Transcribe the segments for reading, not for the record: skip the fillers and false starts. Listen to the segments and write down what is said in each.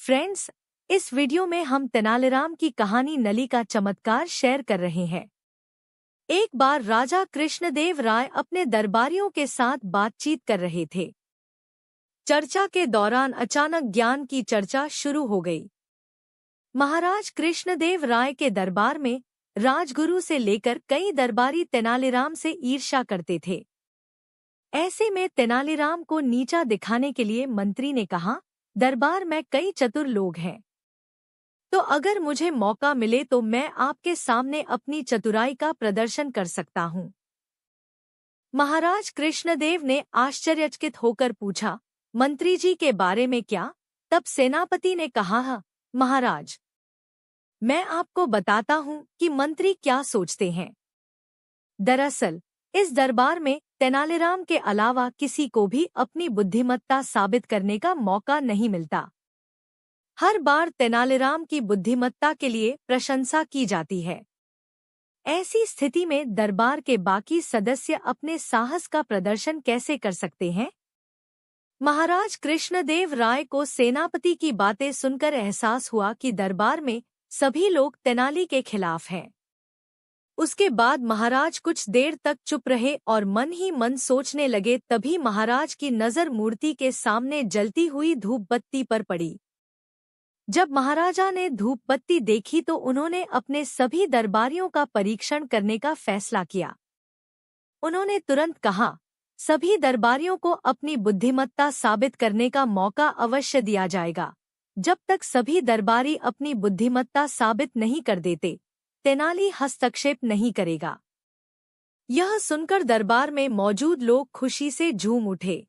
Friends, इस video में हम तेनालीराम की कहानी नली का चमत्कार शेयर कर रहे हैं। एक बार राजा कृष्णदेव राय अपने दरबारियों के साथ बातचीत कर रहे थे। चर्चा के दौरान अचानक ज्ञान की चर्चा शुरू हो गई। महाराज कृष्णदेव राय के दरबार में राजगुरु से लेकर कई दरबारी तेनालीराम से ईर्ष्या करते थे। ऐसे में तेनालीराम को नीचा दिखाने के लिए मंत्री ने कहा, दरबार में कई चतुर लोग हैं, तो अगर मुझे मौका मिले तो मैं आपके सामने अपनी चतुराई का प्रदर्शन कर सकता हूँ। महाराज कृष्णदेव ने आश्चर्यचकित होकर पूछा, मंत्री जी के बारे में क्या? तब सेनापति ने कहा, महाराज, मैं आपको बताता हूँ कि मंत्री क्या सोचते हैं। दरअसल इस दरबार में तेनालीराम के अलावा किसी को भी अपनी बुद्धिमत्ता साबित करने का मौका नहीं मिलता। हर बार तेनालीराम की बुद्धिमत्ता के लिए प्रशंसा की जाती है। ऐसी स्थिति में दरबार के बाकी सदस्य अपने साहस का प्रदर्शन कैसे कर सकते हैं? महाराज कृष्णदेव राय को सेनापति की बातें सुनकर एहसास हुआ कि दरबार में सभी लोग तेनाली के खिलाफ हैं। उसके बाद महाराज कुछ देर तक चुप रहे और मन ही मन सोचने लगे। तभी महाराज की नज़र मूर्ति के सामने जलती हुई धूप बत्ती पर पड़ी। जब महाराजा ने धूप बत्ती देखी तो उन्होंने अपने सभी दरबारियों का परीक्षण करने का फैसला किया। उन्होंने तुरंत कहा, सभी दरबारियों को अपनी बुद्धिमत्ता साबित करने का मौका अवश्य दिया जाएगा। जब तक सभी दरबारी अपनी बुद्धिमत्ता साबित नहीं कर देते, तेनाली हस्तक्षेप नहीं करेगा। यह सुनकर दरबार में मौजूद लोग खुशी से झूम उठे।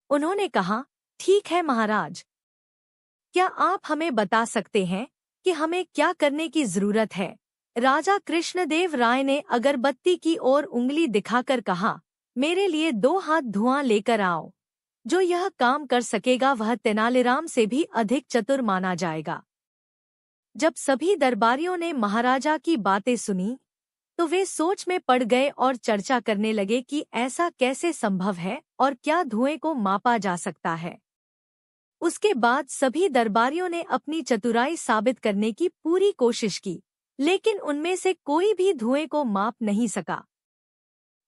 उन्होंने कहा, ठीक है महाराज, क्या आप हमें बता सकते हैं कि हमें क्या करने की जरूरत है? राजा कृष्णदेव राय ने अगरबत्ती की ओर उंगली दिखाकर कहा, मेरे लिए 2 हाथ धुआं लेकर आओ। जो यह काम कर सकेगा वह तेनालीराम से भी अधिक चतुर माना जाएगा। जब सभी दरबारियों ने महाराजा की बातें सुनी तो वे सोच में पड़ गए और चर्चा करने लगे कि ऐसा कैसे संभव है और क्या धुएं को मापा जा सकता है। उसके बाद सभी दरबारियों ने अपनी चतुराई साबित करने की पूरी कोशिश की, लेकिन उनमें से कोई भी धुएं को माप नहीं सका।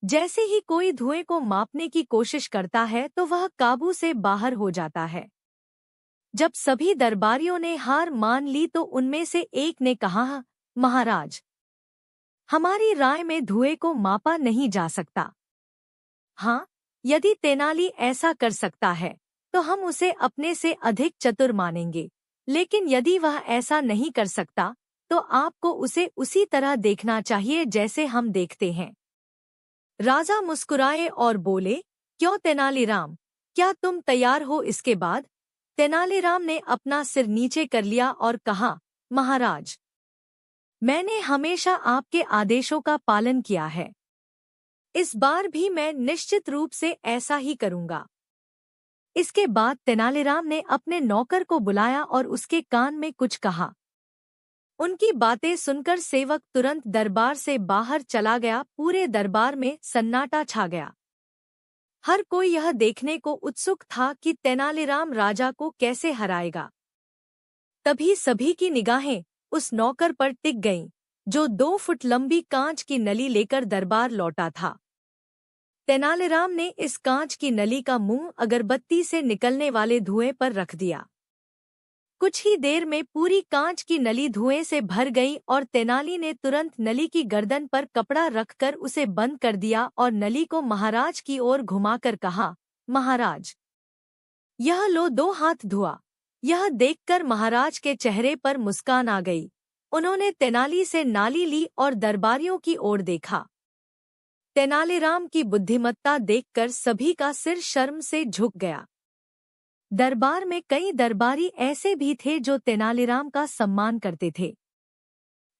जैसे ही कोई धुएं को मापने की कोशिश करता है तो वह काबू से बाहर हो जाता है। जब सभी दरबारियों ने हार मान ली तो उनमें से एक ने कहा, महाराज, हमारी राय में धुएं को मापा नहीं जा सकता। हाँ, यदि तेनाली ऐसा कर सकता है तो हम उसे अपने से अधिक चतुर मानेंगे, लेकिन यदि वह ऐसा नहीं कर सकता तो आपको उसे उसी तरह देखना चाहिए जैसे हम देखते हैं। राजा मुस्कुराए और बोले, क्यों तेनालीराम, क्या तुम तैयार हो इसके बाद? तेनालीराम ने अपना सिर नीचे कर लिया और कहा, महाराज, मैंने हमेशा आपके आदेशों का पालन किया है। इस बार भी मैं निश्चित रूप से ऐसा ही करूंगा। इसके बाद तेनालीराम ने अपने नौकर को बुलाया और उसके कान में कुछ कहा। उनकी बातें सुनकर सेवक तुरंत दरबार से बाहर चला गया। पूरे दरबार में सन्नाटा छा गया। हर कोई यह देखने को उत्सुक था कि तेनालीराम राजा को कैसे हराएगा। तभी सभी की निगाहें उस नौकर पर टिक गईं, जो 2 फुट लंबी कांच की नली लेकर दरबार लौटा था। तेनालीराम ने इस कांच की नली का मुंह अगरबत्ती से निकलने वाले धुएं पर रख दिया। कुछ ही देर में पूरी कांच की नली धुएं से भर गई और तेनाली ने तुरंत नली की गर्दन पर कपड़ा रखकर उसे बंद कर दिया और नली को महाराज की ओर घुमाकर कहा, महाराज, यह लो 2 हाथ धुआं। यह देखकर महाराज के चेहरे पर मुस्कान आ गई। उन्होंने तेनाली से नाली ली और दरबारियों की ओर देखा। तेनालीराम की बुद्धिमत्ता देखकर सभी का सिर शर्म से झुक गया। दरबार में कई दरबारी ऐसे भी थे जो तेनालीराम का सम्मान करते थे।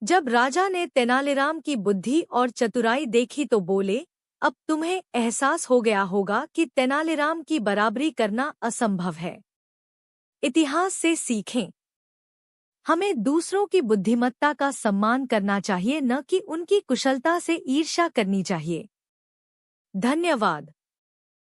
जब राजा ने तेनालीराम की बुद्धि और चतुराई देखी तो बोले, अब तुम्हें एहसास हो गया होगा कि तेनालीराम की बराबरी करना असंभव है। इतिहास से सीखें। हमें दूसरों की बुद्धिमत्ता का सम्मान करना चाहिए, न कि उनकी कुशलता से ईर्ष्या करनी चाहिए। धन्यवाद।